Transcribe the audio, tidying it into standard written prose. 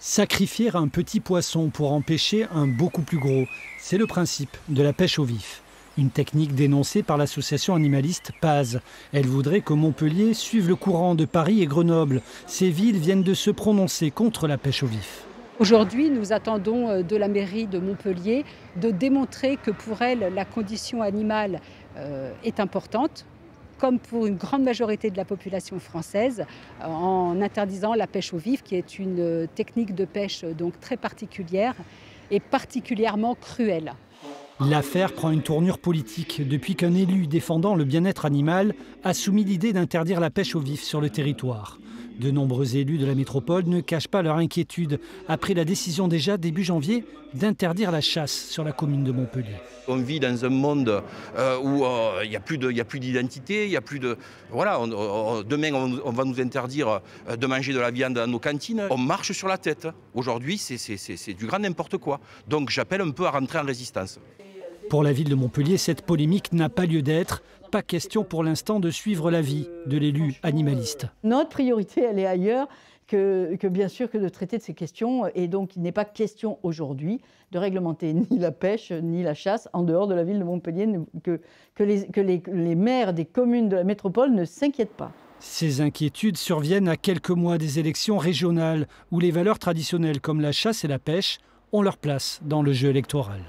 Sacrifier un petit poisson pour en pêcher un beaucoup plus gros, c'est le principe de la pêche au vif. Une technique dénoncée par l'association animaliste PAZ. Elle voudrait que Montpellier suive le courant de Paris et Grenoble. Ces villes viennent de se prononcer contre la pêche au vif. Aujourd'hui, nous attendons de la mairie de Montpellier de démontrer que pour elle, la condition animale est importante, comme pour une grande majorité de la population française, en interdisant la pêche au vif, qui est une technique de pêche donc très particulière et particulièrement cruelle. L'affaire prend une tournure politique depuis qu'un élu défendant le bien-être animal a soumis l'idée d'interdire la pêche au vif sur le territoire. De nombreux élus de la métropole ne cachent pas leur inquiétude après la décision déjà début janvier d'interdire la chasse sur la commune de Montpellier. On vit dans un monde où il n'y a plus d'identité, il y a plus de... Voilà, demain on va nous interdire de manger de la viande dans nos cantines. On marche sur la tête. Aujourd'hui, c'est du grand n'importe quoi. Donc j'appelle un peu à rentrer en résistance. Pour la ville de Montpellier, cette polémique n'a pas lieu d'être. Pas question pour l'instant de suivre l'avis de l'élu animaliste. Notre priorité, elle est ailleurs que bien sûr que de traiter de ces questions. Et donc, il n'est pas question aujourd'hui de réglementer ni la pêche ni la chasse en dehors de la ville de Montpellier, que les maires des communes de la métropole ne s'inquiètent pas. Ces inquiétudes surviennent à quelques mois des élections régionales où les valeurs traditionnelles comme la chasse et la pêche ont leur place dans le jeu électoral.